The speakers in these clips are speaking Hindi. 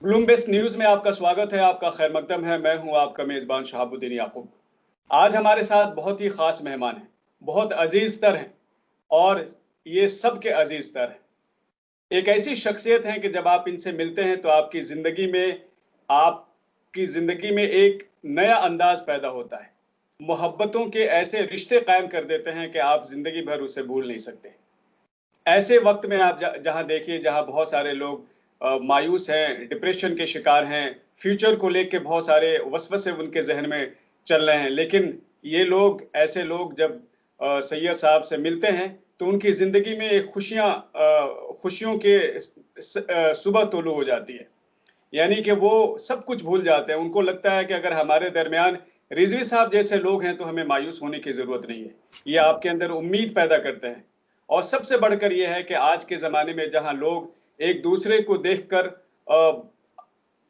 ब्लूमबेस्ट न्यूज में आपका स्वागत है। आपका खैर मकदम है। मैं हूं आपका मेजबान शहाबुद्दीन याकूब। आज हमारे साथ बहुत ही खास मेहमान हैं, बहुत अजीज तर हैं और ये सबके अजीज तर हैं। एक ऐसी शख्सियत है कि जब आप इनसे मिलते हैं तो आपकी जिंदगी में एक नया अंदाज पैदा होता है। मोहब्बतों के ऐसे रिश्ते कायम कर देते हैं कि आप जिंदगी भर उसे भूल नहीं सकते। ऐसे वक्त में आप जहां देखिए, जहां बहुत सारे लोग मायूस हैं, डिप्रेशन के शिकार हैं, फ्यूचर को लेके बहुत सारे वसवसे उनके जहन में चल रहे हैं, लेकिन ये लोग, ऐसे लोग जब सैयद साहब से मिलते हैं तो उनकी जिंदगी में एक खुशियों के सुबह तुलू हो जाती है। यानी कि वो सब कुछ भूल जाते हैं। उनको लगता है कि अगर हमारे दरमियान रिजवी साहब जैसे लोग हैं तो हमें मायूस होने की ज़रूरत नहीं है। ये आपके अंदर उम्मीद पैदा करते हैं। और सबसे बढ़कर ये है कि आज के ज़माने में जहाँ लोग एक दूसरे को देखकर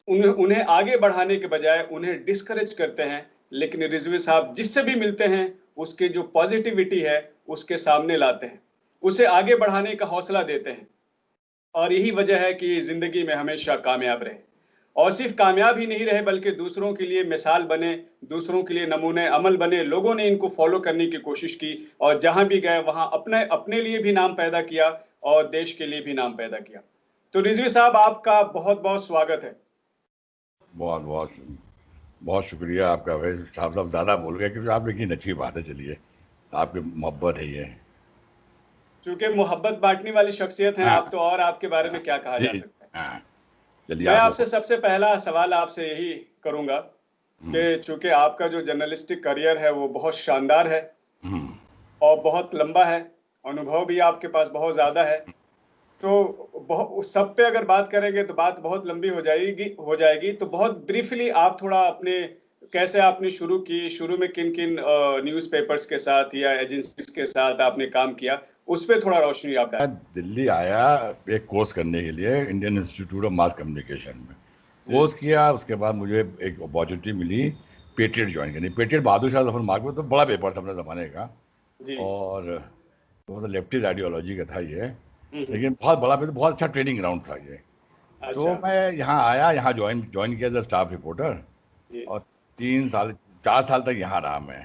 उन्हें आगे बढ़ाने के बजाय उन्हें डिस्करेज करते हैं, लेकिन रिजवी साहब जिससे भी मिलते हैं उसकी जो पॉजिटिविटी है उसके सामने लाते हैं, उसे आगे बढ़ाने का हौसला देते हैं। और यही वजह है कि ज़िंदगी में हमेशा कामयाब रहे। और सिर्फ़ कामयाब ही नहीं रहे बल्कि दूसरों के लिए मिसाल बने, दूसरों के लिए नमूने अमल बने। लोगों ने इनको फ़ॉलो करने की कोशिश की और जहाँ भी गए वहाँ अपने अपने लिए भी नाम पैदा किया और देश के लिए भी नाम पैदा किया। तो रिज़वी साहब, आपका बहुत-बहुत स्वागत है। बहुत बहुत बहुत शुक्रिया आपका भाई साहब ज़्यादा बोल गए क्योंकि आप लेकिन अच्छी बात है। चलिए, आपकी मोहब्बत है ये। चूँकि मोहब्बत बाँटने वाली शख्सियत हैं हाँ आप, तो और आपके बारे हाँ में क्या कहा जा जी। सकता है? हाँ, चलिए मैं आपने आपसे सबसे पहला सवाल आपसे यही करूँगा हम्म, कि चूँकि आपका जो जर्नलिस्टिक करियर है वो बहुत शानदार है हम्म, और बहुत लंबा है, अनुभव भी आपके पास बहुत ज़्यादा है। तो उस सब पे अगर बात करेंगे तो बात बहुत लंबी हो जाएगी। तो बहुत ब्रीफली आप थोड़ा अपने, कैसे आपने शुरू की, शुरू में किन-किन न्यूज़पेपर्स के साथ या एजेंसीज़ के साथ आपने काम किया, उस पे थोड़ा रोशनी आप मैं डालें। दिल्ली आया एक कोर्स करने के लिए Indian institute of mass communication में। जी, कोर्स किया, उसके बाद मुझे एक अपॉर्चुनिटी मिली पेट्रियट ज्वाइन करनी। पेट्रियट बहादुर शाह जफर मार्ग में तो बड़ा पेपर था अपने ज़माने का। जी। और तो लेफ्टिस्ट आइडियोलॉजी का था ये, हुँ, हुँ। लेकिन बहुत बड़ा पेपर, बहुत अच्छा ट्रेनिंग ग्राउंड था ये। तो अच्छा, मैं यहाँ आया, यहाँ ज्वाइन ज्वाइन किया एज स्टाफ रिपोर्टर। जी। और 3 साल 4 साल तक यहाँ रहा मैं।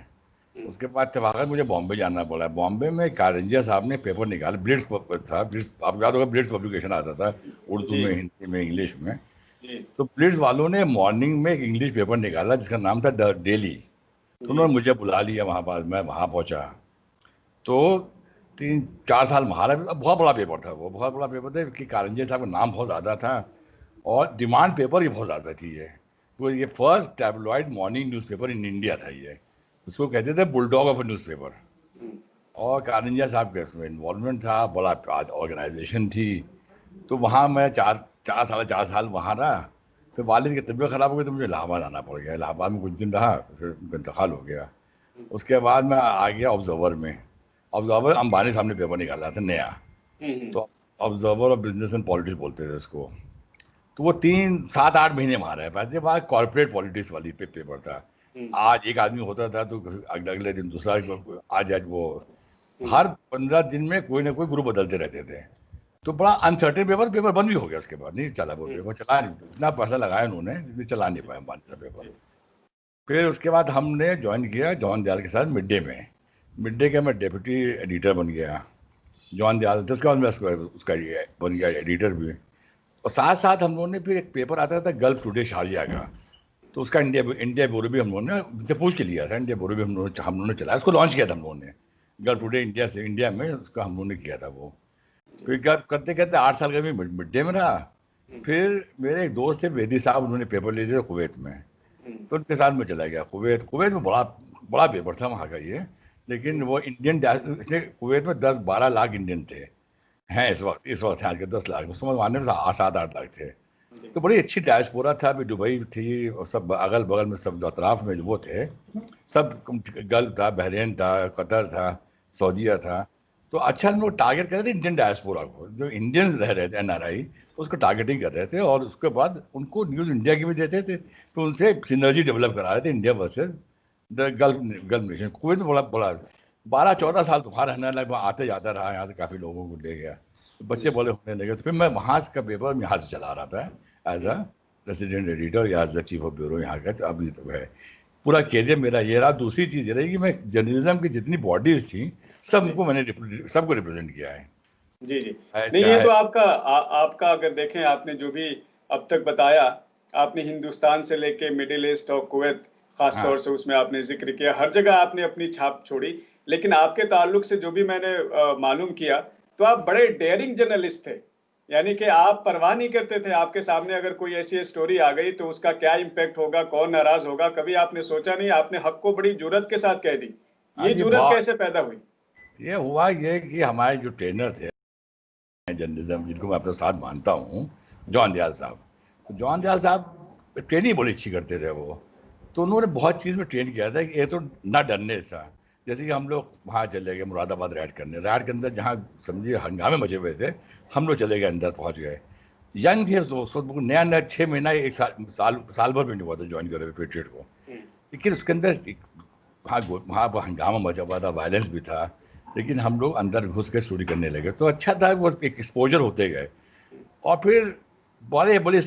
हुँ, उसके बाद इत्तेफाकन मुझे बॉम्बे जाना पड़ा। बॉम्बे में कारंजिया साहब ने पेपर निकाला, ब्लिट्स था, ब्लिट्स आपको याद होगा, ब्लिट्स पब्लिकेशन आता था उर्दू जी, में, हिंदी में, इंग्लिश में। जी, तो ब्लिट्स वालों ने मॉर्निंग में एक इंग्लिश पेपर निकाला जिसका नाम था द डेली। तो जी। उन्होंने मुझे बुला लिया वहाँ पर, मैं वहाँ पहुँचा। तो 3 4 साल वहाँ रहा। बहुत बड़ा पेपर था वो, बहुत बड़ा पेपर था कि कारंजिया साहब का नाम बहुत ज़्यादा था और डिमांड पेपर ही बहुत ज़्यादा थी ये। तो ये first tabloid morning newspaper in India था ये। उसको कहते थे बुलडॉग ऑफ न्यूज़पेपर। हुँ, और कारंजिया साहब का इसमें इन्वॉल्वमेंट था, बड़ा ऑर्गेनाइजेशन थी। तो वहाँ मैं 4 4 साढ़े 4 साल वहाँ रहा। फिर वालिद की तबीयत ख़राब हो गई तो मुझे इलाहाबाद आना पड़ गया। इलाहाबाद में कुछ दिन रहा, फिर उनका इंतकाल हो गया। हुँ, उसके बाद मैं आ गया ऑब्जर्वर में। ऑब्जर्वर अंबानी साहब ने पेपर निकाला था नया। हुँ, हुँ। तो observer of business and politics बोलते थे उसको। तो वो 3 7 8 महीने वहाँ रहे। पहले बात कॉर्पोरेट पॉलिटिक्स वाली पे पेपर था। हुँ, आज एक आदमी होता था तो अगले अगले दिन दूसरा, आज वो हुँ। हर 15 दिन में कोई ना कोई ग्रुप बदलते रहते थे। तो बड़ा अनसर्टेन पेपर, पेपर बंद भी हो गया। उसके बाद नहीं चला वो हुँ, पेपर, चला नहीं, इतना पैसा लगाया उन्होंने लेकिन चला नहीं पाया हमारे साथ पेपर। जी, फिर उसके बाद हमने ज्वाइन किया जॉन दयाल के साथ मिड डे में। मिड डे का मैं डेप्यूटी एडिटर बन गया। जॉन दयाल थे, उसके बाद मैं उसका बन गया एडिटर भी। और साथ साथ हम लोगों ने फिर एक पेपर आता था गल्फ टुडे शारजा का। तो उसका इंडिया ब्यूरो भी हम लोगों ने उनसे पूछ के लिया था। इंडिया ब्यूरो भी हम लोगों ने चलाया, उसको लॉन्च किया था हम लोगों ने। गल्फ टुडे इंडिया से, इंडिया में उसका हम लोगों ने किया था वो। जी। फिर क्या करते करते 8 साल का भी मिड डे में रहा। हुँ, फिर मेरे एक दोस्त थे वेदी साहब, उन्होंने पेपर ले लिया कुवैत में। हुँ, तो उनके साथ में चला गया कुवैत। कुवैत में बड़ा बड़ा पेपर था वहाँ का ये। लेकिन हुँ, वो इसलिए कुवैत में 10 12 लाख इंडियन थे, हैं इस वक्त हैं। आज के 10 लाख, उस समय ज़माने में 7 8 लाख थे। जी। तो बड़ी अच्छी डायस्पोरा था। अभी दुबई थी और सब अगल बगल में, सब जो अतराफ में जो वो थे, सब गल्फ था, बहरीन था, कतर था, सऊदीया था। तो अच्छा हम लोग टारगेट कर रहे थे इंडियन डायस्पोरा को, जो इंडियंस रह रहे थे, एनआरआई, उसको टारगेटिंग कर रहे थे। और उसके बाद उनको न्यूज़ इंडिया की भी देते थे। तो उनसे सिनर्जी डेवलप करा रहे थे, India versus the gulf gulf nation. Kuwait में बड़ा बड़ा 12 14 साल तो वहाँ रहने लगा, वहाँ आते जाता रहा, यहाँ से काफ़ी लोगों को ले गया। तो बच्चे जी, बड़े होने लगे तो फिर मैं वहाँ का पेपर यहाँ से चला रहा था एज हुँ, अ रेसिडेंट एडिटर या as the chief of bureau यहाँ का, तो अभी तो है। पूरा कैरियर मेरा ये रहा। दूसरी चीज़ ये रही कि मैं जर्नलिज्म की जितनी बॉडीज थी सबको मैंने सबको रिप्रेजेंट किया है। जी जी। नहीं, ये चाहे तो आपका अगर देखें, आपने जो भी अब तक बताया, आपने हिंदुस्तान से लेके मिडिल ईस्ट और कुवैत खास हाँ तौर से उसमें आपने जिक्र किया, हर जगह आपने अपनी छाप छोड़ी। लेकिन आपके ताल्लुक से जो भी मैंने मालूम किया, तो आप बड़े डेयरिंग जर्नलिस्ट थे। यानी कि आप परवाह नहीं करते थे, आपके सामने अगर कोई ऐसी स्टोरी आ गई तो उसका क्या इम्पैक्ट होगा, कौन नाराज होगा, कभी आपने सोचा नहीं, आपने हक को बड़ी जुर्रत के साथ कह दी। हाँ, ये ये जुर्रत बहुत, कैसे पैदा हुई? ये हुआ ये कि हमारे जो ट्रेनर थे जर्नलिज्म, जिनको मैं अपना साथ मानता हूँ, जॉन दयाल साहब। तो जॉन दयाल साहब ट्रेनिंग बड़ी अच्छी करते थे वो। तो उन्होंने बहुत चीज़ में ट्रेन किया था कि ये तो ना डरने सा। जैसे कि हम लोग वहाँ चले गए मुरादाबाद राइड करने, राइड के अंदर जहाँ समझिए हंगामे मचे हुए थे, हम लोग चले गए, अंदर पहुँच गए। यंग थे उस वक्त, नया नया 6 महीना, एक साल भर भी नहीं हुआ था ज्वाइन करे पेट्रियट को। लेकिन उसके अंदर वहाँ पर हंगामा मचा हुआ था, वायलेंस भी था, लेकिन हम लोग अंदर घुस के स्टोरी करने लगे। तो अच्छा था, वो एक एक्सपोजर होते गए। और फिर बड़ी बड़ी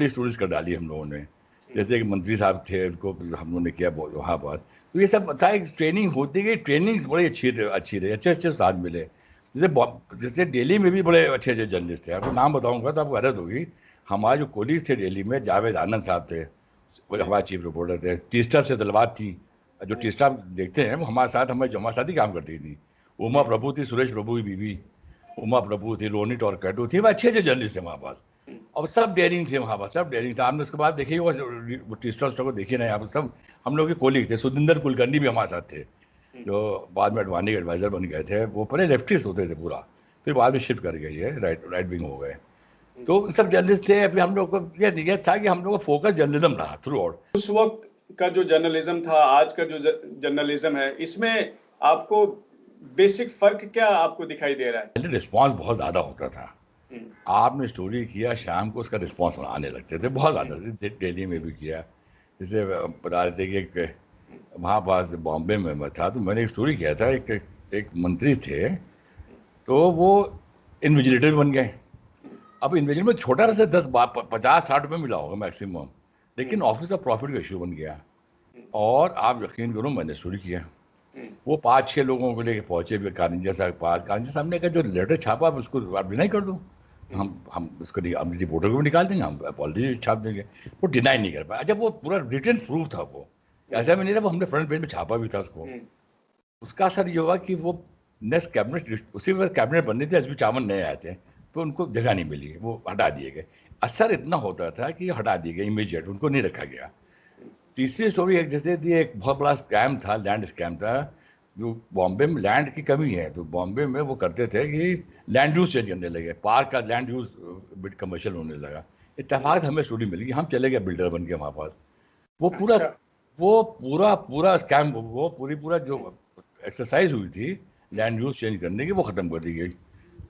स्टोरीज कर डाली हम लोगों ने। जैसे कि मंत्री साहब थे, उनको हम लोगों ने किया वहाँ पर। तो ये सब था, एक ट्रेनिंग होती गई, ट्रेनिंग बड़ी अच्छी रही, अच्छे अच्छे साथ मिले। जैसे दिल्ली में भी बड़े अच्छे अच्छे जर्नलिस्ट थे, आपको नाम बताऊंगा तो आपको हैरत होगी। हमारे जो कोलीग थे दिल्ली में, जावेद आनंद साहब थे, वो हमारे चीफ रिपोर्टर थे। टीस्टा से तलवार थी, जो टीस्टा देखते हैं वो हमारे साथ ही काम करती थी। उमा प्रभु थी, सुरेश प्रभु की बीवी उमा प्रभु थी, रोनी टॉरकैटो थी, वो अच्छे अच्छे जर्नलिस्ट थे वहाँ पास। और सब डेयरिंग थे वहाँ पर, सब डेयरिंग था। हमने उसके बाद देखिए वो टीस्टा को देखिए ना, यहाँ पर सब हम लोग के कोलीग थे। सुदिंदर कुलकर्णी भी हमारे साथ थे, जो बाद में अडवाणी के एडवाइजर बन गए थे। वो पहले लेफ्टिस्ट होते थे पूरा, फिर बाद में शिफ्ट कर गए, ये राइट विंग हो गए। तो सब जर्नलिस्ट थे। अभी हम लोग को यह नियत था कि हम लोग का फोकस जर्नलिज्म रहा थ्रू आउट। उस वक्त का जो जर्नलिज्म था, आज का जो जर्नलिज्म है, इसमें आपको बेसिक फर्क क्या आपको दिखाई दे रहा है? पहले रिस्पॉन्स बहुत ज़्यादा होता था। हम्म, आपने स्टोरी किया, शाम को उसका रिस्पॉन्स आने लगते थे बहुत ज़्यादा। दिल्ली में भी किया, जैसे बता रहे थे कि एक वहाँ पास बॉम्बे में मैं था, तो मैंने एक स्टोरी किया था। एक मंत्री थे, तो वो इन्विजिलेटर बन गए। अब इन्विजिलेटर में छोटा सा 50-60 रुपये मिला होगा मैक्सिमम, लेकिन ऑफिस ऑफ प्रॉफिट का इशू बन गया। और आप यकीन करो, मैंने स्टोरी किया। वो 5-6 लोगों को लेके पहुंचे भी कारिंजा साहब के पास। कारिंजा साहब ने कहा जो लेटर छापा आप उसको आप डिनाई कर दो, हम उसको अपनी रिपोर्टर को भी निकाल देंगे, हम अपॉलॉजी छाप देंगे। वो डिनाई नहीं कर पाया। जब वो पूरा रिटन प्रूफ था, वो ऐसा भी नहीं था, वो हमने फ्रंट पेज में छापा भी था उसको। उसका असर ये हुआ कि वो नेक्स्ट कैबिनेट, उसी वक्त कैबिनेट बननी थी, एसपी चामन नए आए थे, तो उनको जगह नहीं मिली, वो हटा दिए गए। असर इतना होता था कि हटा दिए गए इमीडिएट, उनको नहीं रखा गया। तीसरी स्टोरी एक जैसे थी, एक बहुत बड़ा स्कैम था, लैंड स्कैम था। जो बॉम्बे में लैंड की कमी है, तो बॉम्बे में वो करते थे कि लैंड यूज चेंज करने लगे, पार्क का लैंड यूज बिट कमर्शियल होने लगा। इत्तेफाक हमें स्टोरी मिली, हम चले गए बिल्डर बन के वहाँ पास। वो पूरा अच्छा। वो पूरा पूरा स्कैम, वो पूरा जो एक्सरसाइज हुई थी लैंड यूज चेंज करने की, वो ख़त्म कर दी गई।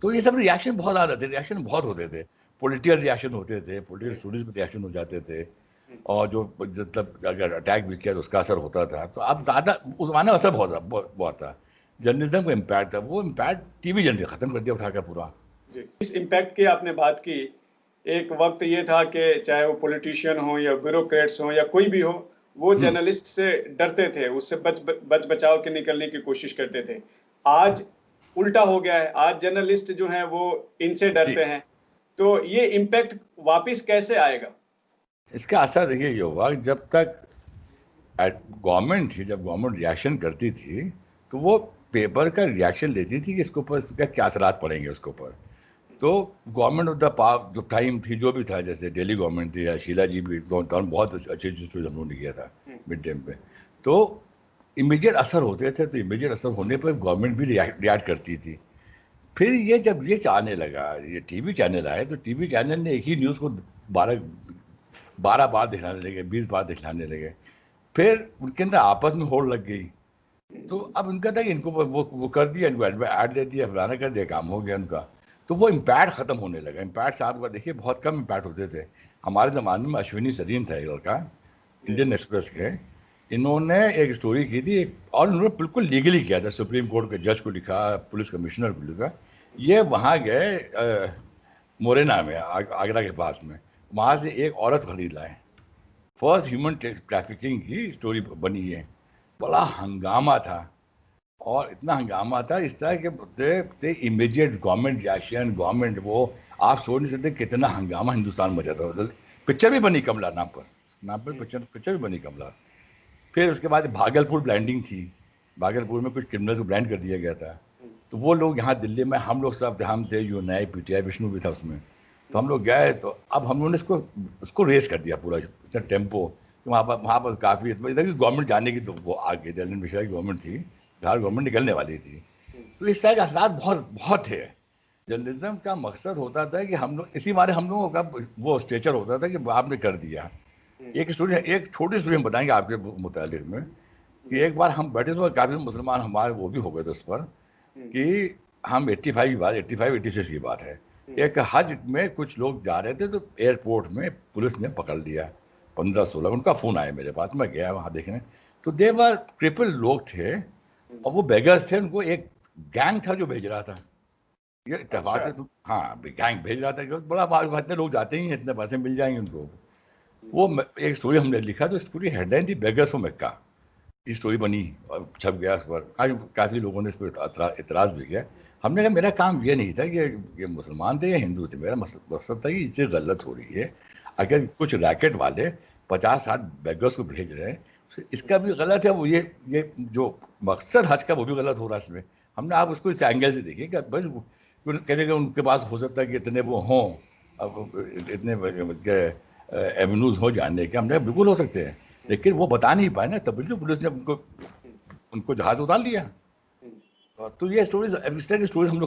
तो ये सब रिएक्शन बहुत ज़्यादा थे, रिएक्शन बहुत होते थे। पॉलिटिकल रिएक्शन होते थे, पॉलिटिकल स्टोरीज में रिएक्शन हो जाते थे। और जो मतलब अगर अटैक भी किया तो उसका असर होता था। तो अब ज़्यादा उस जमाने में असर बहुत था। जर्नलिज्म का इम्पैक्ट था, वो इम्पैक्ट टीवी जर्नलिज्म ख़त्म कर दिया उठाकर पूरा। जी, इस इम्पैक्ट की आपने बात की। एक वक्त ये था कि चाहे वो पॉलिटिशियन हो या ब्यूरोक्रेट्स हो या कोई भी हो, वो हम्म, जर्नलिस्ट से डरते थे, उससे बच बचाव के निकलने की कोशिश करते थे। आज उल्टा हो गया है, आज जर्नलिस्ट जो हैं वो इनसे जी। डरते हैं। तो ये इम्पैक्ट वापस कैसे आएगा? इसका असर देखिए ये हुआ कि जब तक गवर्नमेंट थी, जब गवर्नमेंट रिएक्शन करती थी, तो वो पेपर का रिएक्शन लेती थी कि इसके ऊपर इसका क्या असरात पड़ेंगे उसके ऊपर। तो गवर्नमेंट ऑफ द जो टाइम थी, जो भी था, जैसे दिल्ली गवर्नमेंट थी या शीला जी भी, तो बहुत अच्छे चीज़ हम लोगों ने किया था मिड टाइम पे। तो इमीडिएट असर होते थे, तो इमीडिएट असर होने पर गवर्नमेंट भी रिएक्ट करती थी। फिर ये जब ये आने लगा, ये टीवी चैनल आए, तो टीवी चैनल ने एक ही न्यूज़ को 12 बार दिखाने लगे, 20 बार दिखाने लगे। फिर उनके अंदर आपस में होड़ लग गई। तो अब उनका था कि इनको वो कर दिया, इनको ऐड दे दिया, फलाना कर दिया, काम हो गया उनका। तो वो इम्पैक्ट ख़त्म होने लगा। इम्पैक्ट साहब का देखिए बहुत कम इम्पैक्ट होते थे। हमारे ज़माने में अश्विनी सरीन था एक लड़का, इंडियन एक्सप्रेस के। इन्होंने एक स्टोरी की थी, और उन्होंने बिल्कुल लीगली किया था, सुप्रीम कोर्ट के जज को लिखा, पुलिस कमिश्नर को लिखा। ये वहाँ गए मोरेना में, आगरा के पास में। वहाँ से एक औरत खरीद लाए। फर्स्ट ह्यूमन ट्रैफिकिंग की स्टोरी बनी है। बड़ा हंगामा था, और इतना हंगामा था इस तरह के इमीडिएट गवर्नमेंट रिएक्शन, गवर्नमेंट वो आप सोच नहीं सकते कितना हंगामा हिंदुस्तान में जाता था। पिक्चर भी बनी कमला नाम पर पिक्चर भी बनी कमला। फिर उसके बाद भागलपुर ब्लैंडिंग थी, भागलपुर में कुछ क्रिमिनल्स को ब्लैंड कर दिया गया था। तो वो लोग यहाँ दिल्ली में, हम लोग सब हम थे, जो नए पीटीआई विष्णु भी था उसमें, तो हम लोग गए। तो अब हम लोगों ने उसको रेस कर दिया पूरा, इतना टेम्पो। वहाँ पर काफ़ी इधर की गवर्नमेंट जाने की, तो वो आगे दयानंद मिश्रा की गवर्नमेंट थी, बिहार गवर्नमेंट निकलने वाली थी। तो इस तरह के असरात बहुत बहुत थे। जर्नलिज्म का मकसद होता था कि हम लोग, इसी बारे हम लोगों का वो स्टेचर होता था कि आपने कर दिया। एक छोटी स्टोरी हम बताएंगे आपके मुतालिक में, कि एक बार हम बैठे थे, काफ़ी मुसलमान हमारे वो भी हो गए थे उस पर, कि हम 85 की बात, 86 की बात है। एक हज में कुछ लोग जा रहे थे, तो एयरपोर्ट में पुलिस ने पकड़ लिया 15-16। उनका फ़ोन आया मेरे पास, मैं गया वहाँ देखने। तो देवर ट्रिपल लोग थे, और वो बेगर्स थे। उनको एक गैंग था जो भेज रहा था, ये इत्तेफाक से। तो हाँ, गैंग भेज रहा था कि बड़ा इतने लोग जाते ही हैं, इतने पैसे मिल जाएंगे उनको। वो एक स्टोरी हमने लिखा, तो स्टोरी हेडलाइन थी बेगर्स फॉर मक्का। ये स्टोरी बनी और छप गया उस पर। काफ़ी लोगों ने इस पर इतराज़ भी किया। हमने कहा मेरा काम ये नहीं था कि ये मुसलमान थे या हिंदू थे, मेरा मकसद था कि ये चीज़ गलत हो रही है। अगर कुछ रैकेट वाले 50-60 बेगर्स को भेज रहे हैं, तो इसका भी गलत है। वो ये जो मकसद हज का, वो भी गलत हो रहा है इसमें। हमने आप उसको इस एंगल से देखिए कि भाई कहने का उनके पास हो सकता है कि इतने वो हों, अब इतने एवेन्यूज़ हो जानने के, हमने बिल्कुल हो सकते हैं, लेकिन वो बता नहीं पाए ना, तभी तो पुलिस ने उनको जहाज उतार लिया। तो ये स्टोरीज, इस तरह की स्टोरीज हम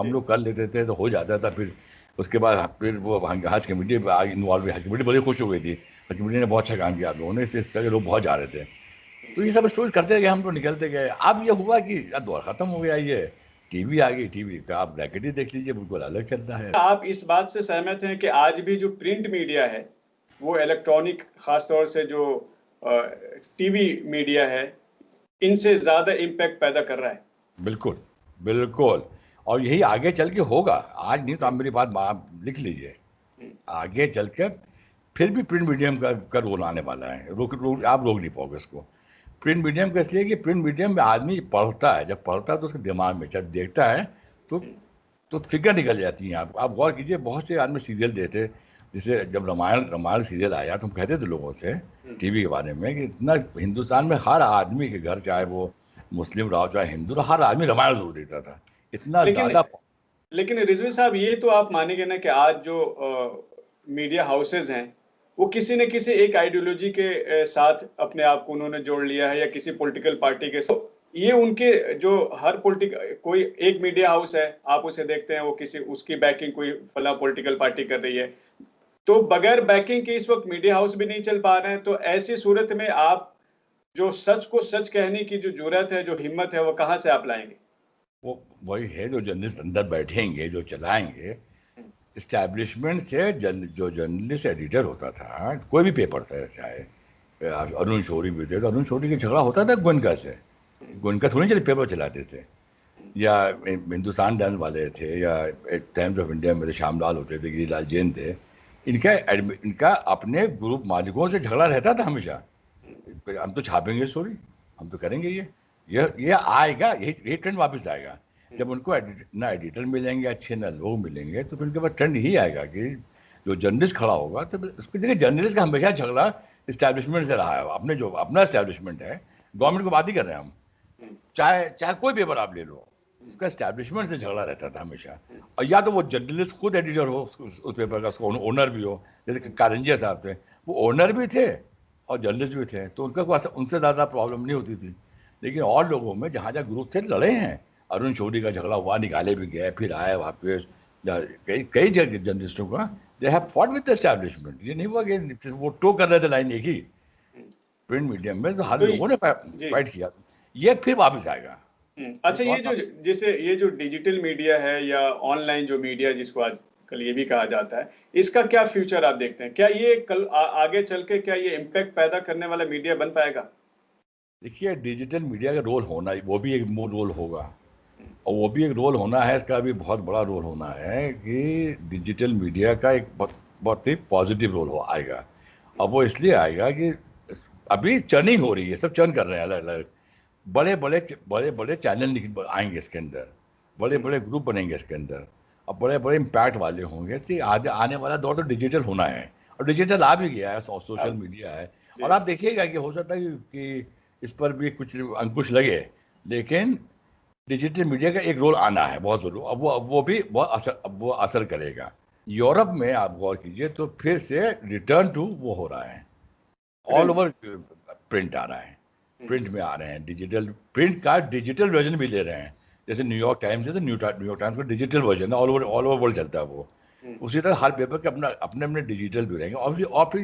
लोग कर लेते थे, तो हो जाता था। फिर उसके बाद फिर वो हज कमेटी इन्वॉल्व हुई। हज कमेटी बड़ी खुश हो गई थी, हज कमेटी ने बहुत अच्छा काम किया आप लोगों ने, इस तरह के लोग बहुत जा रहे थे। तो ये सब स्टोरीज करते गए, हम लोग निकलते गए। अब ये हुआ कि दौर ख़त्म हो गया, ये टीवी आ गई। टीवी का आप ब्रैकेट ही देख लीजिए, बिल्कुल अलग चलता है। आप इस बात से सहमत हैं कि आज भी जो प्रिंट मीडिया है, वो इलेक्ट्रॉनिक, खासतौर से जो टीवी मीडिया है, इनसे ज्यादा इम्पैक्ट पैदा कर रहा है? बिल्कुल, बिल्कुल। और यही आगे चल के होगा। आज नहीं तो आप मेरी बात आप लिख लीजिए, आगे चल कर फिर भी प्रिंट मीडियम का रोल आने वाला है। आप रोक नहीं पाओगे इसको। प्रिंट मीडियम का इसलिए कि प्रिंट मीडियम में आदमी पढ़ता है, जब पढ़ता है तो उसके दिमाग में जब देखता है, तो फिगर निकल जाती हैं। आप गौर कीजिए, बहुत से आदमी सीरियल देते, जैसे जब रामायण सीरियल आया, तो हम कहते थे लोगों से टीवी के बारे में कि इतना हिंदुस्तान में हर आदमी के घर, चाहे वो मुस्लिम रहो चाहे हिंदू रहो, हर आदमी रामायण जरूर देखता था, इतना लेकिन ज़्यादा। लेकिन रिजवी साहब, ये तो आप मानेंगे ना कि आज जो मीडिया हाउसेज हैं, वो किसी न किसी एक आइडियोलॉजी के साथ अपने आप को उन्होंने जोड़ लिया है, या किसी पॉलिटिकल पार्टी के साथ। ये उनके जो हर कोई एक मीडिया हाउस है, आप उसे देखते हैं, वो किसी उसकी बैकिंग कोई फला पॉलिटिकल पार्टी कर रही है। तो बगैर बैकिंग के इस वक्त मीडिया हाउस भी नहीं चल पा रहे हैं। तो ऐसी सूरत में आप जो सच को सच कहने की जो जुर्रत है, जो हिम्मत है, वो कहाँ से आप लाएंगे? वो वही है, जो जर्नलिस्ट अंदर बैठेंगे, जो चलाएंगे। इस्टेब्लिशमेंट से जो जर्नलिस्ट एडिटर होता था, कोई भी पेपर था, चाहे अरुण शौरी भी थे, तो अरुण शौरी का झगड़ा होता था गोयनका से। गोयनका थोड़ी चले पेपर चलाते थे, या हिंदुस्तान टाइम्स वाले थे, या टाइम्स ऑफ इंडिया में श्यामलाल होते थे, गिरिलाल जैन थे। इनका अपने ग्रुप मालिकों से झगड़ा रहता था हमेशा। हम तो छापेंगे स्टोरी, हम तो करेंगे ये आएगा, यही ट्रेंड वापस आएगा। जब उनको ना एडिटर मिलेंगे अच्छे, ना लोग मिलेंगे, तो फिर उनके बाद ट्रेंड यही आएगा कि जो जर्नलिस्ट खड़ा होगा, तो उसको देखिए, जर्नलिस्ट का हमेशा झगड़ा इस्टेब्लिशमेंट से रहा है। अपने जो अपना इस्टेब्लिशमेंट है, गवर्नमेंट को बात ही कर रहे हैं हम, चाहे कोई पेपर आप ले लो, उसका इस्टेब्लिशमेंट से झगड़ा रहता था हमेशा। और या तो वो जर्नलिस्ट खुद एडिटर हो उस पेपर का, उसको ओनर भी हो, जैसे कारंजिया साहब थे, वो ओनर भी थे और जर्नलिस्ट भी थे, तो उनसे ज़्यादा प्रॉब्लम नहीं होती थी। लेकिन और लोगों में जहाँ जहाँ ग्रुप थे, लड़े हैं। अरुण शौरी का झगड़ा हुआ, निकाले भी गए, फिर आए वापस। कई कई जर्नलिस्टों का they have fought with the establishment. ये नहीं हुआ कि वो टो कर रहे थे लाइन एक ही। प्रिंट मीडियम में तो हर तो लोगों ने फाइट किया, तो ये फिर वापस आएगा। अच्छा, ये जो जैसे ये जो डिजिटल मीडिया है, या ऑनलाइन जो मीडिया जिसको आजकल ये भी कहा जाता है, इसका क्या फ्यूचर आप देखते हैं? क्या ये कल आगे चल के क्या ये इम्पैक्ट पैदा करने वाला मीडिया बन पाएगा? देखिए, डिजिटल मीडिया का रोल होना, वो भी एक रोल होगा, और वो भी एक रोल होना है, इसका भी बहुत बड़ा रोल होना है कि डिजिटल मीडिया का एक बहुत ही पॉजिटिव रोल हो आएगा। अब वो इसलिए आएगा कि अभी चर्निंग हो रही है, सब चर्न कर रहे हैं अलग अलग, बड़े बड़े चैनल आएंगे इसके अंदर, बड़े बड़े ग्रुप बनेंगे इसके अंदर, अब बड़े बड़े इम्पैक्ट वाले होंगे। तो आने वाला दौर तो डिजिटल होना है, और डिजिटल आ भी गया है, सोशल मीडिया है। और आप देखिएगा कि हो सकता है कि इस पर भी कुछ अंकुश लगे, लेकिन डिजिटल मीडिया का एक रोल आना है बहुत जरूर। अब वो भी वो असर करेगा। यूरोप में आप गौर कीजिए तो फिर से रिटर्न टू वो हो रहा है, ऑल ओवर प्रिंट आ रहा है, प्रिंट में आ रहे हैं, डिजिटल प्रिंट का डिजिटल वर्जन भी ले रहे हैं। जैसे न्यूयॉर्क टाइम्स है तो न्यूयॉर्क टाइम्स का डिजिटल वर्जन है, ऑल ओवर वर्ल्ड चलता है वो। उसी तरह हर पेपर के अपने अपने डिजिटल भी रहेंगे। और फिर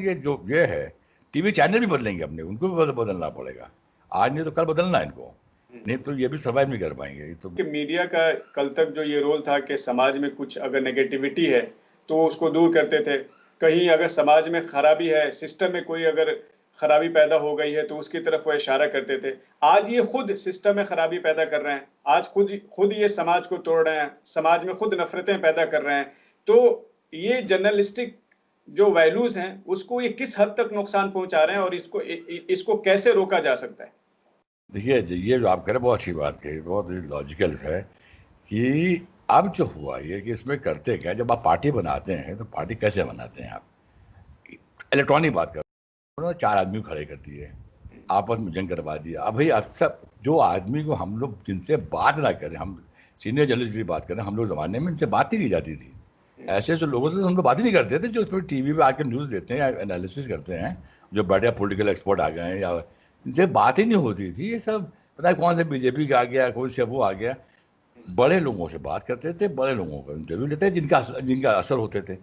ये है, टीवी चैनल भी बदलेंगे अपने, उनको भी बदलना पड़ेगा। आज नहीं तो कल बदलना है इनको, नहीं तो ये भी सर्वाइव नहीं कर पाएंगे। तो कि मीडिया का कल तक जो ये रोल था कि समाज में कुछ अगर नेगेटिविटी है तो उसको दूर करते थे, कहीं अगर समाज में खराबी है, सिस्टम में कोई अगर खराबी पैदा हो गई है तो उसकी तरफ वो इशारा करते थे। आज ये खुद सिस्टम में खराबी पैदा कर रहे हैं, आज खुद ये समाज को तोड़ रहे हैं, समाज में खुद नफरतें पैदा कर रहे हैं। तो ये जर्नलिस्टिक जो वैल्यूज हैं उसको ये किस हद तक नुकसान पहुंचा रहे हैं और इसको कैसे रोका जा सकता है? देखिए, ये जो आप कह रहे हैं बहुत अच्छी बात कही, बहुत लॉजिकल है कि अब जो हुआ ये कि इसमें करते क्या, जब आप पार्टी बनाते हैं तो पार्टी कैसे बनाते हैं आप? इलेक्ट्रॉनिक बात कर रहे हो, 4 आदमी खड़े करती है, आपस में जंग करवा दिया। अब भाई आप सब जो आदमी को हम लोग जिनसे बात ना करें, हम सीनियर जर्नलिस्ट की बात करें, हम लोग ज़माने में इनसे बात नहीं की जाती थी। ऐसे ऐसे लोगों से हम लोग बात ही नहीं करते थे जो उसमें टीवी पे आकर न्यूज़ देते हैं या एनालिसिस करते हैं, जो बड़े पॉलिटिकल एक्सपर्ट आ गए हैं, या इनसे बात ही नहीं होती थी। ये सब पता है कौन से बीजेपी का आ गया, कौन से वो आ गया। बड़े लोगों से बात करते थे, बड़े लोगों का इंटरव्यू लेते थे, जिनका असर होते थे।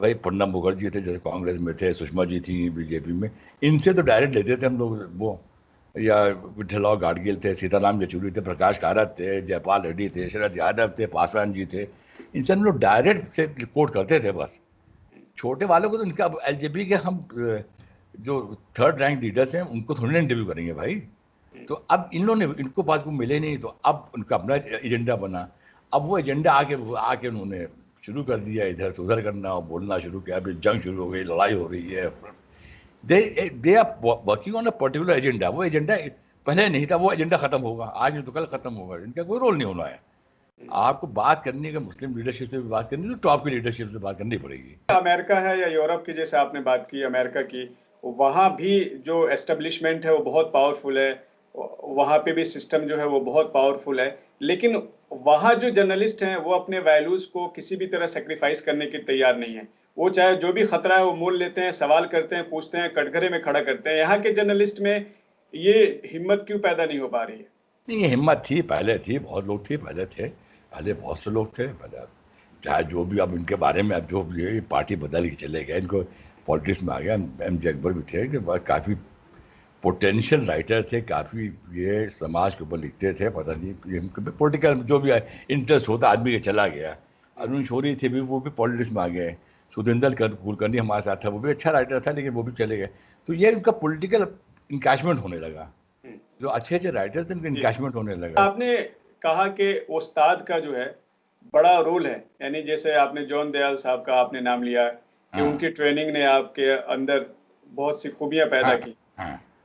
भाई प्रणब मुखर्जी थे जैसे कांग्रेस में थे, सुषमा जी थी बीजेपी में, इनसे तो डायरेक्ट लेते थे हम लोग वो। या विठलराव गाडगिल थे, सीताराम येचुरी थे, प्रकाश कारात थे, जयपाल रेड्डी थे, शरद यादव थे, पासवान जी थे। इनसे हम लोग डायरेक्ट से रिपोर्ट करते थे बस। छोटे वालों को तो इनका एलजेपी के हम जो 3rd रैंक लीडर्स हैं उनको थोड़ी ना इंटरव्यू करेंगे भाई। तो अब इन लोगों ने, इनको पास को मिले नहीं, तो अब उनका अपना एजेंडा बना। अब वो एजेंडा आके उन्होंने शुरू कर दिया इधर से उधर करना और बोलना शुरू किया। अभी जंग शुरू हो गई, लड़ाई हो रही है। They are working on a particular agenda. वो एजेंडा पहले नहीं था, वो एजेंडा खत्म होगा, आज नहीं तो कल खत्म होगा। इनका कोई रोल नहीं होना है। आपको बात करनी है, मुस्लिम लीडरशिप से भी बात करनी है तो टॉप की लीडरशिप से बात करनी पड़ेगी। अमेरिका है या यूरोप की, जैसे आपने बात की अमेरिका की, वहाँ भी जो एस्टेब्लिशमेंट है वो बहुत पावरफुल है, वहाँ पे भी सिस्टम जो है वो बहुत पावरफुल है, लेकिन वहाँ जो जर्नलिस्ट हैं वो अपने वैल्यूज को किसी भी तरह सेक्रीफाइस करने के तैयार नहीं है। वो चाहे जो भी खतरा है वो मोल लेते हैं, सवाल करते हैं, पूछते हैं, कटघरे में खड़ा करते हैं। यहाँ के जर्नलिस्ट में ये हिम्मत क्यों पैदा नहीं हो पा रही है? नहीं, ये हिम्मत थी, पहले थी, बहुत लोग थे, पहले बहुत से लोग थे पहले। चाहे जो भी, अब इनके बारे में अब जो ये पार्टी बदल के चले गए, इनको पॉलिटिक्स में आ गया। MJ अकबर भी थे कि काफ़ी पोटेंशियल राइटर थे, काफ़ी ये समाज के ऊपर लिखते थे। पता नहीं पॉलिटिकल जो भी इंटरेस्ट होता आदमी के चला गया। अरुण शौरी थे भी, वो भी पॉलिटिक्स में आ गए। सुरेंद्र कुलकर्णी हमारे साथ था, वो भी अच्छा राइटर था, लेकिन वो भी चले गए। तो ये उनका पॉलिटिकल इनकैशमेंट होने लगा। जो अच्छे राइटर थे उनका इनकैशमेंट होने लगा। आपने कहा कि उस्ताद का जो है बड़ा रोल है, यानी जैसे आपने जॉन दयाल साहब का आपने नाम लिया कि उनकी ट्रेनिंग ने आपके अंदर बहुत सी खूबियां पैदा की।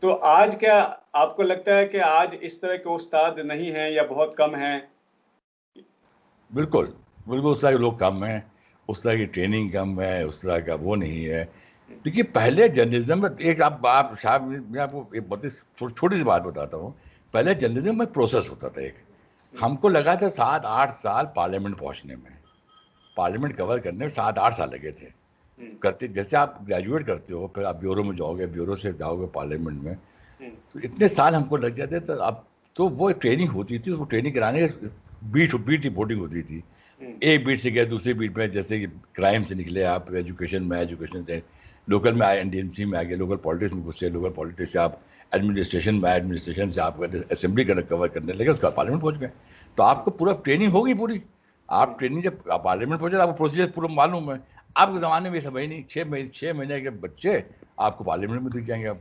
तो आज क्या आपको लगता है कि आज इस तरह के उस्ताद नहीं हैं या बहुत कम हैं? बिल्कुल बिल्कुल, उस तरह के लोग कम हैं, उस तरह की ट्रेनिंग कम है, उस तरह का वो नहीं है। देखिए, पहले जर्नलिज्म में एक आप साहब, मैं आपको एक बहुत ही छोटी सी बात बताता हूँ। पहले जर्नलिज्म में प्रोसेस होता था एक। हमको लगा था 7-8 साल पार्लियामेंट पहुँचने में, पार्लियामेंट कवर करने में 7-8 साल लगे थे। करते जैसे आप ग्रेजुएट करते हो, फिर आप ब्यूरो में जाओगे, ब्यूरो से जाओगे पार्लियामेंट में, तो इतने साल हमको लग जाते। तो अब तो वो ट्रेनिंग होती थी, वो ट्रेनिंग कराने बीट रिपोर्टिंग होती थी। एक बीट से गया दूसरी बीट में, जैसे कि क्राइम से निकले आप एजुकेशन से, लोकल में आए, NDMC में आ गए, लोकल पॉलिटिक्स में घुसे, लोकल पॉलिटिक्स से आप एडमिनिस्ट्रेशन में आए, एडमिनिस्ट्रेशन से आप असेंबली कवर करने लगे, उसका पार्लियामेंट पहुँच गए। तो आपको पूरा ट्रेनिंग होगी पूरी। आप ट्रेनिंग जब पार्लियामेंट पहुँचे तो आपको प्रोसीजर पूरा मालूम है। आपके ज़माने में समझ नहीं, 6 महीने के बच्चे आपको पार्लियामेंट में दिख जाएंगे। अब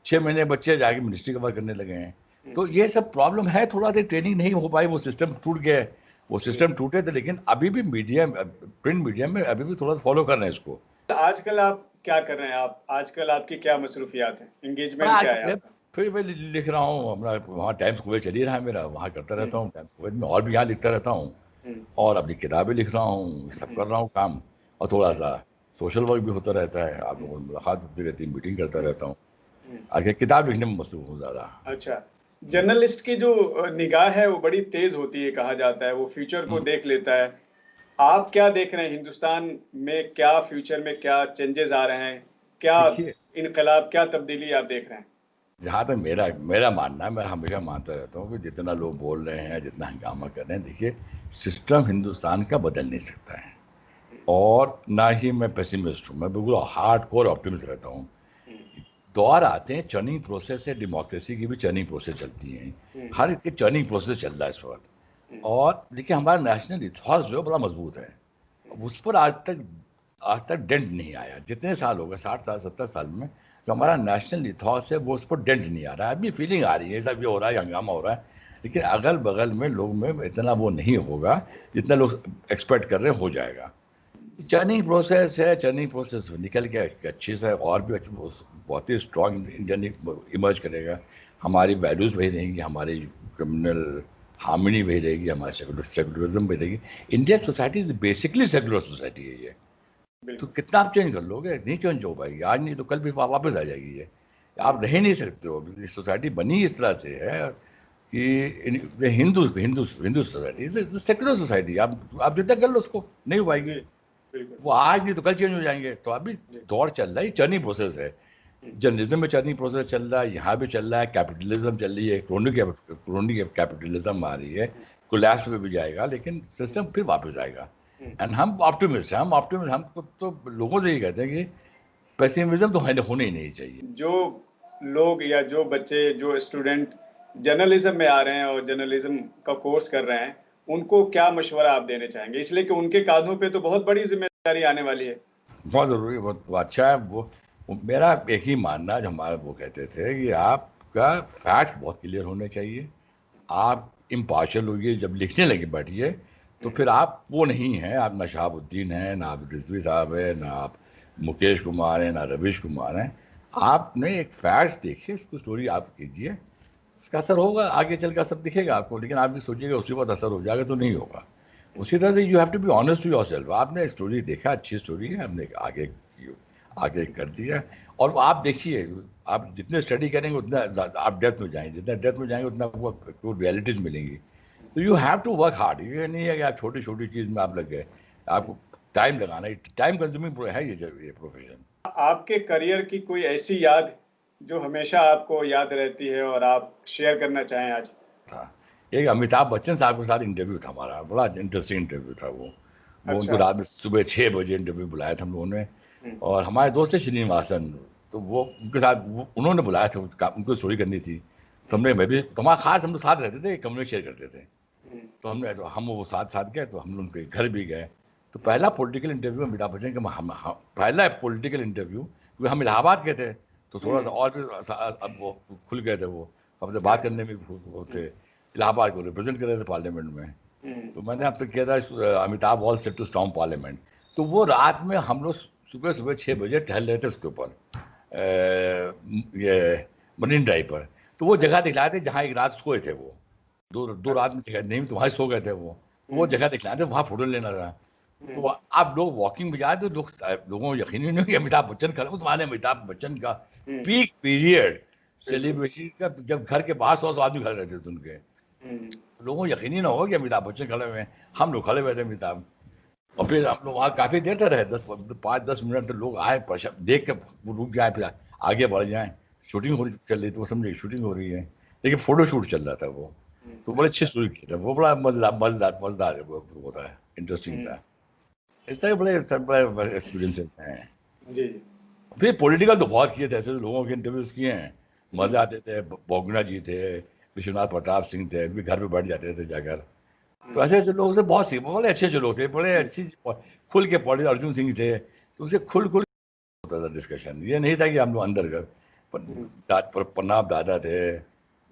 6 महीने के बच्चे जाके मिनिस्ट्री कवर करने लगे हैं। तो ये सब प्रॉब्लम है, थोड़ा सा ट्रेनिंग नहीं हो पाई, वो सिस्टम टूट गया है। वो सिस्टम टूटे थे, लेकिन अभी भी मीडिया, प्रिंट मीडिया में अभी भी थोड़ा सा फॉलो कर रहे हैं इसको, आजकल आप क्या कर रहे हैं? आप आजकल आपकी क्या मसरूफियात हैं? मैं एंगेजमेंट आज क्या है मैं आपका? फिर मैं लिख रहा हूँ अपना, वहाँ टाइम्स स्क्वेयर चल ही रहा है मेरा, वहाँ करता हुँ, रहता हूँ टाइम्स स्क्वेयर में, और भी यहाँ लिखता रहता हूँ, हुँ, और अपनी किताबें लिख रहा हूँ, सब हुँ, कर रहा हूँ काम, और थोड़ा हुँ, सा सोशल वर्क भी होता रहता है, आप हुँ, लोगों से मुलाकात होती रहती है, मीटिंग करता हुँ, रहता हूँ। हुँ। आगे किताब लिखने में मसरूफ हूँ ज़्यादा। अच्छा, हम्म, जर्नलिस्ट की जो निगाह है वो बड़ी तेज़ होती है कहा जाता है, वो फ्यूचर को हम्म, देख लेता है। आप क्या देख रहे हैं हिंदुस्तान में क्या फ्यूचर में क्या चेंजेज़ आ रहे हैं? क्या देखिए, इनकलाब, क्या तब्दीली आप देख रहे हैं? जहाँ तक मेरा मेरा मानना है, मैं हमेशा मानता रहता हूँ कि जितना लोग बोल रहे हैं, जितना हंगामा कर रहे हैं, देखिए, सिस्टम हिंदुस्तान का बदल नहीं सकता है, हुँ, और ना ही मैं पेसिमिस्ट हूँ, मैं बिल्कुल हार्ड कोर ऑप्टिमिस्ट रहता हूँ। हुँ, दौर आते हैं, चर्निंग प्रोसेस है, डेमोक्रेसी की भी चर्निंग प्रोसेस चलती है, हुँ, हर एक चर्निंग प्रोसेस चल रहा है इस वक्त। हुँ, और देखिए, हमारा नेशनल इथिहास जो है बड़ा मजबूत है, हुँ, उस पर आज तक डेंट नहीं आया, जितने साल हो गए, 60 साल 70 साल में, जो हमारा नेशनल इथिहास है वो उस पर डेंट नहीं आ रहा है। अभी फीलिंग आ रही है, सब ये हो रहा है, हंगामा हो रहा है, लेकिन अगल बगल में लोग में इतना वो नहीं होगा जितना लोग एक्सपेक्ट कर रहे हो जाएगा। चर्निंग प्रोसेस है, चर्निंग प्रोसेस निकल के एक अच्छे से और भी बहुत ही स्ट्रांग इंडियन इमर्ज करेगा। हमारी वैल्यूज़ वही रहेंगी, हमारी कम्युनल हार्मनी वही रहेगी, हमारी सेकुलरिज्म वही रहेगी। Indian society is basically secular society है ये। तो बिल्कुल। कितना आप चेंज कर लोगे? नहीं चेंज हो पाएगी, आज नहीं तो कल भी वापस आ जाएगी ये। हुँ, आप रह ही नहीं सकते हो, सोसाइटी बनी इस तरह से है कि Hindu Hindu Hindu society, secular society, आप जितना कर लो उसको नहीं हो पाएगी। जी, बिल्कुल, वो आज नहीं तो कल चेंज हो जाएंगे। तो अभी जी, दौर चल रहा है, चर्निंग प्रोसेस है, हुँ, जर्नलिज्म में चर्निंग प्रोसेस चल रहा है, यहाँ भी चल रहा है, कैपिटलिज्म चल रही है, क्रोनिक कैपिटलिज्म आ रही है, हुँ, कोलैप्स में भी जाएगा, लेकिन हुँ, सिस्टम फिर वापस आएगा। हुँ। एंड हम ऑप्टिमिस्ट हैं, हमको तो लोगों से ही कहते हैं कि पेसिमिज्म तो होने ही नहीं चाहिए। जो लोग या जो बच्चे, जो स्टूडेंट जर्नलिज़्म में आ रहे हैं और जर्नलिज़्म का कोर्स कर रहे हैं, उनको क्या मशवरा आप देना चाहेंगे? इसलिए कि उनके काँधों पे तो बहुत बड़ी ज़िम्मेदारी आने वाली है। बहुत ज़रूरी, बहुत अच्छा है वो मेरा एक ही मानना है, जो हमारे वो कहते थे कि आपका फैक्ट्स बहुत क्लियर होने चाहिए, आप इम्पार्शियल होइए, जब लिखने लगे बैठिए तो हुँ, फिर आप वो नहीं हैं, आप ना शहाबुद्दीन हैं, ना आप रिजवी साहब हैं, ना आप मुकेश कुमार हैं, ना रवीश कुमार हैं। आपने एक फैक्ट्स देखिए, उसको स्टोरी आप कीजिए, उसका असर होगा, आगे चल कर सब दिखेगा आपको, लेकिन आप भी सोचिएगा उसी वक्त असर हो जाएगा तो नहीं होगा। हुँ, उसी तरह से you have to be honest to yourself. आपने स्टोरी देखा, अच्छी स्टोरी है, आपने आगे कर दिया, और वो आप देखिए, आप जितने स्टडी करेंगे उतना आप डेप्थ में जाएंगे, जितना डेप्थ में जाएंगे उतना आपको रियलिटीज मिलेंगी। तो you have to work hard, ये नहीं है कि आप छोटी छोटी चीज़ में आप लग गए, हुँ। आपको टाइम लगाना, टाइम कंज्यूमिंग है ये प्रोफेशन। आपके करियर की कोई ऐसी याद जो हमेशा आपको याद रहती है और आप शेयर करना चाहें आज? था एक अमिताभ बच्चन साहब के साथ इंटरव्यू था हमारा, बड़ा इंटरेस्टिंग इंटरव्यू था वो उनको अच्छा। रात में सुबह 6 बजे इंटरव्यू बुलाया था हम लोगों ने, हुँ, और हमारे दोस्त थे श्रीनिवासन, तो वो उनके साथ उन्होंने बुलाया था, उनको स्टोरी करनी थी। तो हुँ, हमने, मैं भी तो हमारा खास, हम लोग साथ रहते थे, कमरे शेयर करते थे। हुँ, तो हम वो साथ साथ गए, तो हम लोग उनके घर भी गए। तो पहला पॉलिटिकल इंटरव्यू अमिताभ बच्चन का, पहला पॉलिटिकल इंटरव्यू, क्योंकि हम इलाहाबाद के थे, तो थोड़ा सा हुँ। और भी अब वो खुल गए थे, वो हमसे बात अच्छा। करने में भी वो हुँ, थे, इलाहाबाद को रिप्रेजेंट कर रहे थे पार्लियामेंट में। हुँ, तो मैंने अब तक किया था, Amitabh all set to storm parliament. तो वो रात में हम लोग सुबह सुबह 6 बजे टहल रहे थे उसके ऊपर, ये मरीन ड्राइव पर। तो वो जगह दिखलाए थे जहाँ एक रात सोए थे वो, दो दो रात अच्छा। में नहीं तो वहाँ सो गए थे वो। तो वो हुँ, जगह दिखलाए थे, वहाँ फोटो लेना था। हुँ, तो आप लोग वॉकिंग में जाए तो लोगों को यकीन ही नहीं हो कि अमिताभ बच्चन खड़े, उस माने अमिताभ बच्चन का हुँ, पीक पीरियड बिल्कुल। सेलिब्रिटी का, जब घर के बाहर 100 आदमी खड़े रहते थे उनके, हुँ, लोगों को यकीन ही ना हो कि अमिताभ बच्चन खड़े हुए हैं। हम लोग खड़े हुए थे अमिताभ, और फिर हम लोग वहाँ काफी देर तक रहे, 5-10 मिनट तक लोग आए, देख के वो रुक जाए, फिर आगे बढ़ जाए। शूटिंग हो चल रही थी, वो समझे शूटिंग हो रही है, लेकिन फोटो शूट चल रहा था वो। हुँ, तो बड़े अच्छे अच्छा। शूट किए थे वो, बड़ा मजेदार वो था, इंटरेस्टिंग हुँ, था। इस तरह के बड़े एक्सपीरियंसेस हैं। जी, जी। फिर पॉलिटिकल तो बहुत किए थे, ऐसे लोगों के इंटरव्यूज किए हैं, हुँ, मजे आते थे। बोगना जी थे, विश्वनाथ प्रताप सिंह थे, उनके घर पे बैठ जाते थे जाकर। हुँ, तो ऐसे ऐसे लोग से बहुत सी बड़े अच्छे अच्छे लोग थे, बड़े हुँ, अच्छी खुल के पढ़े। अर्जुन सिंह थे, तो उसे खुल खुल होता था डिस्कशन, ये नहीं था कि हम लोग अंदर कर। हुँ, प्रणाब दादा थे,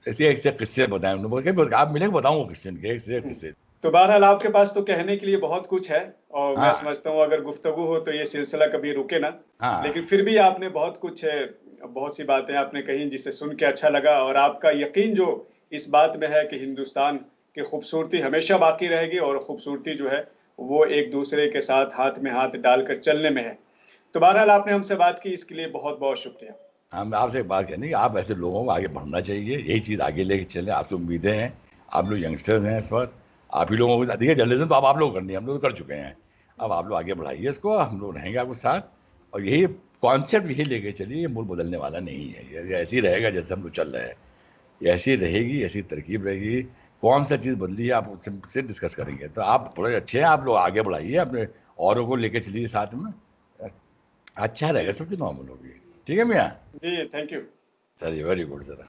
ऐसे एक से किस्से बताए उन्होंने, बोल के आप मिलेंगे बताऊंगा किस्से, इनके एक से एक हुँ। किस्से। तो बहरहाल आपके पास तो कहने के लिए बहुत कुछ है और मैं हाँ समझता हूँ अगर गुफ्तगू हो तो ये सिलसिला कभी रुके ना। हाँ लेकिन फिर भी आपने बहुत कुछ बहुत सी बातें आपने कही जिसे सुन के अच्छा लगा और आपका यकीन जो इस बात में है कि हिंदुस्तान की खूबसूरती हमेशा बाकी रहेगी और खूबसूरती जो है वो एक दूसरे के साथ हाथ में हाथ डालकर चलने में है। तो बहरहाल आपने हमसे बात की इसके लिए बहुत-बहुत शुक्रिया। हम आपसे एक बात कहनी, आप ऐसे लोगों को आगे बढ़ना चाहिए, यही चीज़ आगे लेके चलें, आपसे उम्मीदें हैं। आप लोग यंगस्टर्स हैं इस वक्त, आप ही लोगों को देखिए जर्नलिज्म तो अब आप लोग करनी है, हम लोग तो कर चुके हैं। अब आप लोग आगे बढ़ाइए इसको, हम लोग रहेंगे आपके साथ। और यही कॉन्सेप्ट यही लेके चलिए, ये मुल्क बदलने वाला नहीं है, ये ऐसे ही रहेगा जैसे हम लोग चल रहे हैं। ये ऐसी ही रहेगी, ऐसी तरकीब रहेगी। कौन सा चीज़ बदली है आप उससे डिस्कस करेंगे। तो आप थोड़े अच्छे हैं, आप लोग आगे बढ़ाइए, अपने औरों को लेके चलिए साथ में। अच्छा जी, रहेगा, सब चीज़ नॉर्मल होगी। ठीक है मियाँ? जी, थैंक यू। चलिए, वेरी गुड सर।